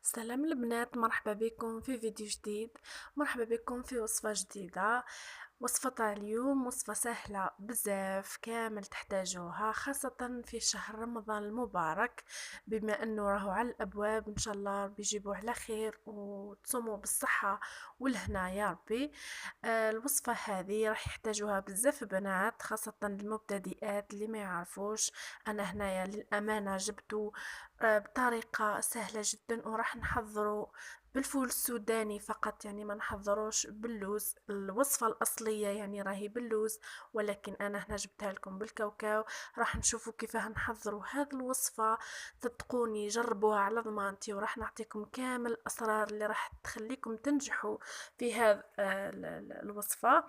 سلام البنات، مرحبا بكم في فيديو جديد. مرحبا بكم في وصفة جديدة. وصفة تاع اليوم وصفة سهلة بزاف كامل تحتاجوها، خاصة في شهر رمضان المبارك، بما انه راهو على الابواب. ان شاء الله ربي يجيبوه على خير وتصوموا بالصحة والهنا يا ربي. الوصفة هذه راح يحتاجوها بزاف بنات، خاصة المبتدئات اللي ما يعرفوش. انا هنايا للامانة جبتو بطريقة سهلة جدا، وراح نحضره بالفول السوداني فقط، يعني ما نحضروش باللوز. الوصفة الأصلية يعني راهي باللوز، ولكن أنا هنا جبتها لكم بالكاوكاو. راح نشوفوا كيف نحضروا هذه الوصفة. صدقوني جربوها على ضمانتي، وراح نعطيكم كامل الأسرار اللي راح تخليكم تنجحوا في هذه الوصفة.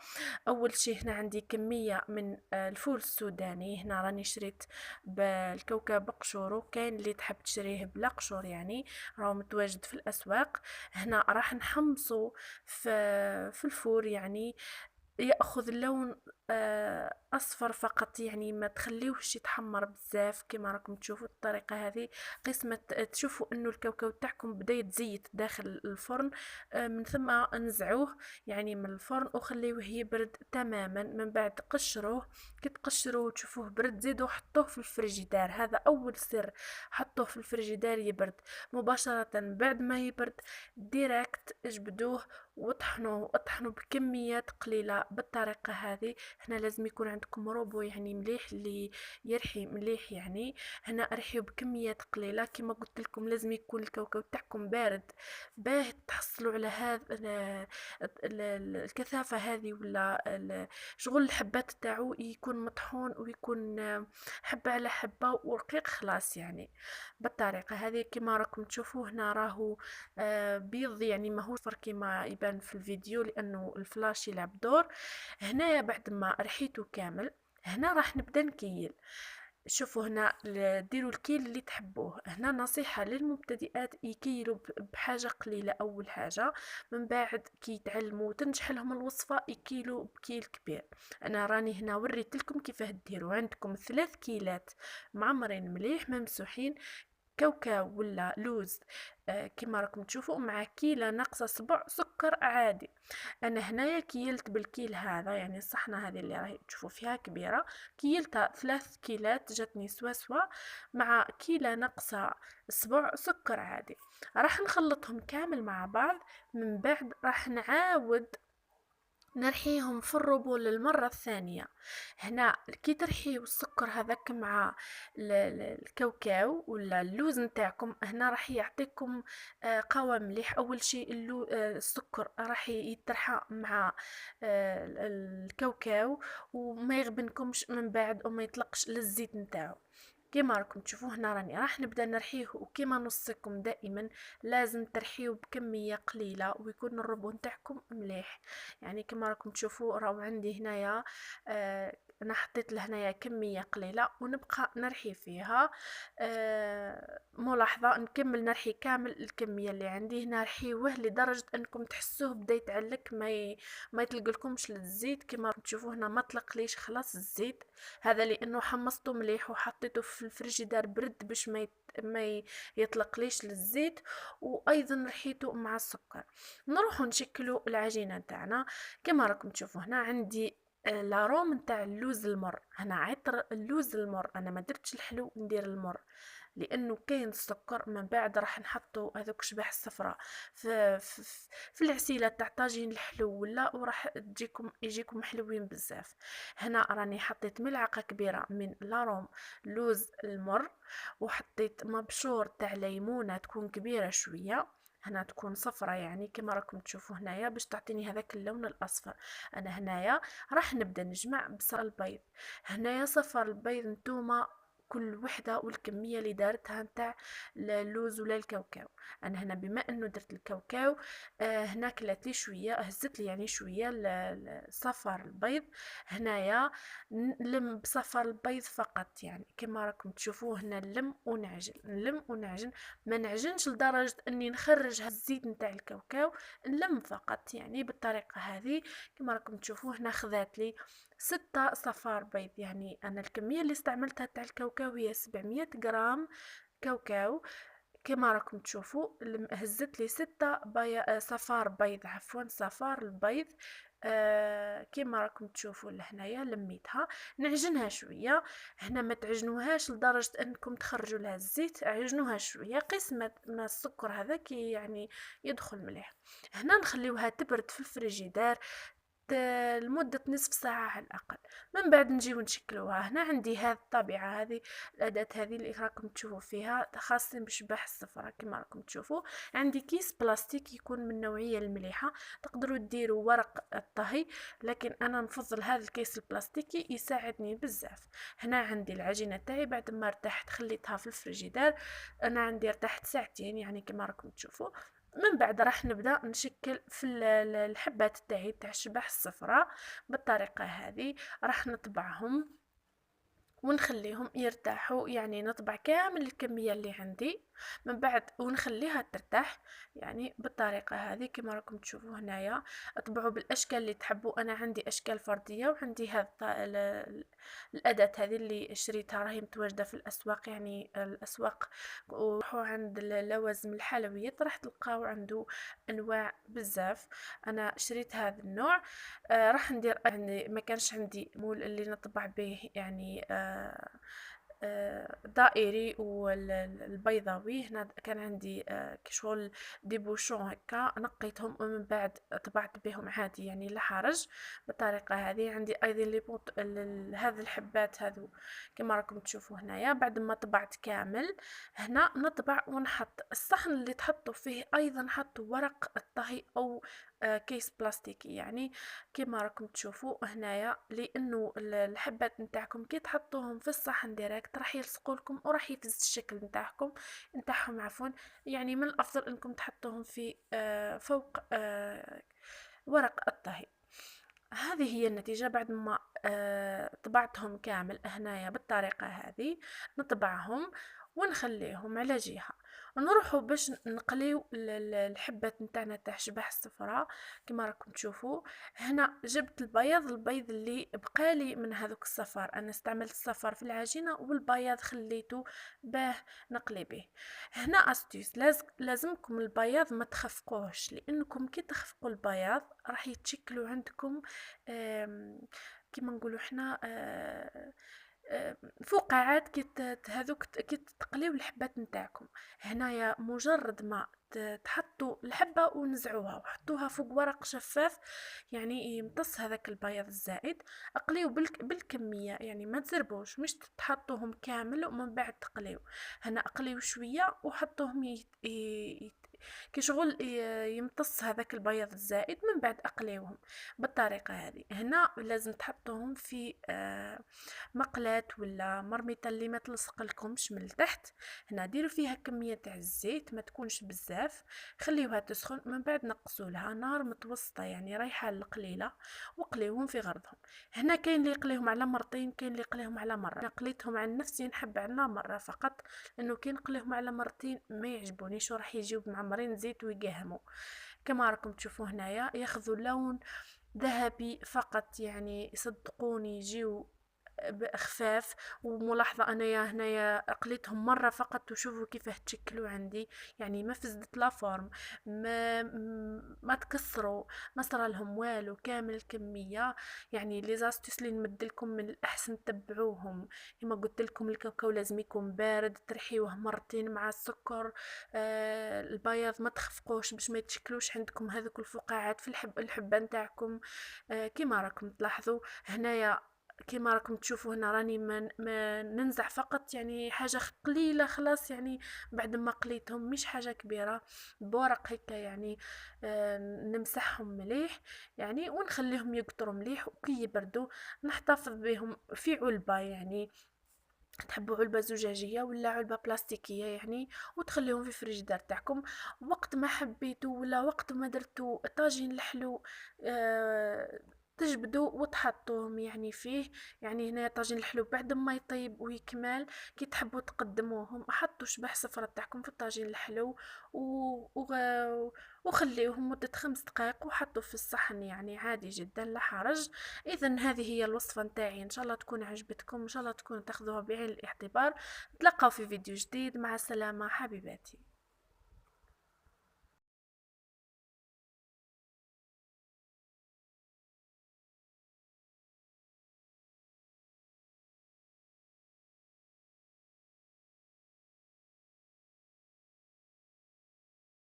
أول شيء هنا عندي كمية من الفول السوداني. هنا راني شريت بالكوكب بقشورو، كاين اللي تحب تشريه بلا قشور يعني، راهو متواجد في الاسواق. هنا راح نحمصه في الفور يعني، ياخذ لون اصفر فقط، يعني ما تخليوش يتحمر بزاف كما راكم تشوفوا الطريقه هذه. قسمة تشوفوا انه الكاوكاو تاعكم بدا يتزيت داخل الفرن، من ثم نزعوه يعني من الفرن وخليوه يبرد تماما. من بعد قشروه، كي تقشروه وتشوفوه برد زيدوا حطوه في الفريجيدار. هذا اول سر، حطوه في الفريجيدار يبرد مباشرة. بعد ما يبرد ديريكت اجبدوه وطحنوه. اطحنوا بكميات قليلة بالطريقة هذه. هنا لازم يكون عندكم روبو يعني مليح، اللي يرحي مليح يعني. هنا ارحيو بكميات قليلة. كما قلت لكم لازم يكون الكاوكاو تاعكم بارد باه تحصلوا على هذا الكثافة هذه، ولا شغل الحبات تاعو يكون مطحون ويكون حبة على حبة ورقيق خلاص يعني. بالطريقة هذه كما راكم تشوفوا هنا راهو بيض، يعني ماهوش صفر كما يبان في الفيديو لانه الفلاش يلعب دور. هنا بعد ما رحيته كامل، هنا راح نبدا نكيل. شوفوا هنا ديروا الكيل اللي تحبوه. هنا نصيحة للمبتدئات يكيلوا بحاجة قليلة أول حاجة، من بعد كي يتعلموا تنجح لهم الوصفة يكيلوا بكيل كبير. أنا راني هنا وريت لكم كيف ديروا. عندكم 3 كيلات معمرين مليح ممسوحين، كاوكاو ولا لوز كما راكم تشوفوا، مع كيلة ناقصة صبع سكر عادي. انا هنايا كيلت بالكيل هذا، يعني الصحنة هذه اللي راهي تشوفوا فيها كبيرة، كيلتها 3 كيلات جاتني سوا سوا، مع كيلة ناقصة صبع سكر عادي. راح نخلطهم كامل مع بعض. من بعد راح نعاود نرحيهم في الربو للمرة الثانية. هنا كي ترحيو السكر هذاك مع الكاوكاو ولا اللوز نتاعكم، هنا راح يعطيكم قوام مليح. اول شيء السكر راح يترحى مع الكاوكاو، وما يغبنكمش من بعد وما يطلقش للزيت نتاعو. كيما راكم تشوفوا هنا راني راح نبدا نرحيه، وكيما نصكم دائما لازم ترحيو بكميه قليله ويكون الربو نتاعكم مليح. يعني كما راكم تشوفوا راهو عندي هنايا انا حطيت لهنايا كميه قليله ونبقى نرحي فيها. ملاحظه نكمل نرحي كامل الكميه اللي عندي هنا. رحيوه لدرجه انكم تحسوه بدا يتعلك، ما يطلقلكمش للزيت. كما راكم تشوفوا هنا ما طلق ليش خلاص الزيت، هذا لانه حمصته مليح وحطيته في الفريجيدار برد باش ما يطلق ليش للزيت، وايضا رحيته مع السكر. نروح نشكلوا العجينه نتاعنا. كما راكم تشوفوا هنا عندي لاروم نتاع اللوز المر. هنا عطر اللوز المر، انا ما درتش الحلو ندير المر لانه كاين السكر. من بعد راح نحطوا هذوك شباح الصفراء في, في العسيله تاع طاجين الحلو ولا، وراح يجيكم حلوين بزاف. هنا راني حطيت ملعقه كبيره من لاروم لوز المر، وحطيت مبشور تاع ليمونه تكون كبيره شويه، هنا تكون صفرة يعني كما راكم تشوفوا هنايا باش تعطيني هذاك اللون الاصفر. انا هنايا راح نبدا نجمع بصل البيض. هنايا صفر البيض نتوما كل وحده والكميه اللي دارتها نتاع اللوز ولا الكاوكاو. انا هنا بما انه درت الكاوكاو هنا كلات لي شويه، هزت لي يعني شويه صفر البيض. هنايا نلم بصفر البيض فقط، يعني كما راكم تشوفوا هنا نلم ونعجن نلم ونعجن. ما نعجنش لدرجه اني نخرج الزيت نتاع الكاوكاو، نلم فقط يعني بالطريقه هذه. كما راكم تشوفوا هنا خذات لي 6 صفار بيض. يعني انا الكميه اللي استعملتها تاع الكاوكاو هي 700 غرام كاوكاو. كما راكم تشوفوا هزت لي 6 صفار بيض، عفوا صفار البيض. كما راكم تشوفوا لهنايا لميتها. نعجنها شويه. هنا ما تعجنوهاش لدرجه انكم تخرجوا لها الزيت، عجنوها شويه قيس ما السكر هذا كي يعني يدخل مليح. هنا نخليوها تبرد في الفريجيدار لمدة نصف ساعة على الأقل. من بعد نجيو نشكلوها. هنا عندي هذه الطبيعة، هذه الأداة هذه اللي راكم تشوفوا فيها خاصة بشباح الصفرة. كما راكم تشوفوا عندي كيس بلاستيك يكون من النوعية المليحة. تقدروا ديروا ورق الطهي، لكن أنا نفضل هذا الكيس البلاستيكي يساعدني بزاف. هنا عندي العجينة تاعي بعد ما ارتاحت خليتها في الفريجيدار. أنا عندي ارتاحت ساعتين يعني كما راكم تشوفوا. من بعد راح نبدا نشكل في الحبات تاعي تاع الشبح الصفراء بالطريقه هذه. راح نطبعهم ونخليهم يرتاحوا، يعني نطبع كامل الكميه اللي عندي من بعد ونخليها ترتاح يعني بالطريقه هذه. كما راكم تشوفوا هنايا اطبعوا بالاشكال اللي تحبوا. انا عندي اشكال فرديه وعندي هذا الاداه هذه اللي شريتها راهي متواجده في الاسواق، يعني الاسواق. وروحوا عند لوازم الحلويات راح تلقاو عنده انواع بزاف. انا شريت هذا النوع. راح ندير يعني ما كانش عندي مول اللي نطبع به يعني دائري والبيضاوي. هنا كان عندي كشغل دي بوشون هكا نقيتهم ومن بعد طبعت بهم عادي يعني لا حرج بالطريقه هذه. عندي ايضا هذه الحبات هذو كما راكم تشوفوا هنايا. بعد ما طبعت كامل هنا نطبع ونحط الصحن اللي تحطوا فيه ايضا حطوا ورق الطهي او كيس بلاستيكي يعني كما راكم تشوفوا هنايا، لانه الحبات نتاعكم كي تحطوهم في الصحن ديريكت راح يلصقوا لكم وراح يفز الشكل نتاعهم عفوا. يعني من الافضل انكم تحطوهم في فوق ورق الطهي. هذه هي النتيجة بعد ما طبعتهم كامل هنايا بالطريقة هذه. نطبعهم ونخليهم على جهة. نروحوا باش نقليو الحبات نتاعنا تاع شبح الصفراء. كما راكم تشوفوا هنا جبت البيض اللي بقالي من هذوك الصفار. انا استعملت الصفار في العجينة والبياض خليته باه نقلي به. هنا استيس لازمكم البياض ما تخفقوهش، لانكم كي تخفقوا البياض راح يتشكلوا عندكم كيما نقولوا حنا فقاعات هذوك كي تقليو الحبات نتاعكم. هنايا مجرد ما تحطوا الحبة ونزعوها وحطوها فوق ورق شفاف يعني يمتص هذاك البياض الزائد. اقليو بالكمية يعني ما تزربوش، مش تحطوهم كامل ومن بعد تقليو. هنا اقليو شوية وحطوهم كي شغل يمتص هذاك البياض الزائد من بعد اقليوهم بالطريقة هذه. هنا لازم تحطوهم في مقلاة ولا مرميطة اللي ما تلصق لكمش من التحت. هنا ديروا فيها كمية تاع الزيت ما تكونش بزاف، خليوها تسخن من بعد نقصوا لها نار متوسطة يعني رايحة القليلة وقليوهم في غرضهم. هنا كاين اللي يقليهم على مرتين، كاين اللي يقليهم على مرة. انا قليتهم عن نفسي نحب على مرة فقط، لانه كي نقليهم على مرتين ما يعجبونيش وراح يجيو معمرين زيت ويقهموا. كما راكم تشوفوا هنايا ياخذوا لون ذهبي فقط، يعني صدقوني يجيو خفاف. وملاحظة انايا هنايا قليتهم مرة فقط وشوفوا كيفاه تشكلوا عندي، يعني ما فزدت لا فورم ما تكسروا ما صار لهم والو كامل الكمية. يعني لي زاستيس اللي نمدلكم من الاحسن تبعوهم. كما قلت لكم الكاكاو لازم يكون بارد، ترحيوه مرتين مع السكر. البياض ما تخفقوش باش ما يتشكلوش عندكم هذوك الفقاعات في الحبة نتاعكم. كما راكم تلاحظوا هنايا كما راكم تشوفوا هنا راني ما ننزع فقط يعني حاجة قليلة خلاص، يعني بعد ما قليتهم مش حاجة كبيرة بورق هكا يعني. نمسحهم مليح يعني ونخليهم يقطروا مليح وكي يبردوا نحتفظ بهم في علبة، يعني تحبوا علبة زجاجية ولا علبة بلاستيكية يعني، وتخليهم في الفريجيدار تاعكم. وقت ما حبيتوا ولا وقت ما درتوا طاجين الحلو تجبدوا وتحطوهم يعني فيه. يعني هنا طاجين الحلو بعد ما يطيب ويكمل كي تحبوا تقدموهم حطوا شبح صفرة تاعكم في الطاجين الحلو وخليوهم مدة 5 دقائق وحطوا في الصحن يعني عادي جدا لا حرج. اذا هذه هي الوصفة نتاعي، ان شاء الله تكون عجبتكم، ان شاء الله تكونوا تاخذوها بعين الاعتبار. نتلاقاو في فيديو جديد، مع السلامة حبيباتي.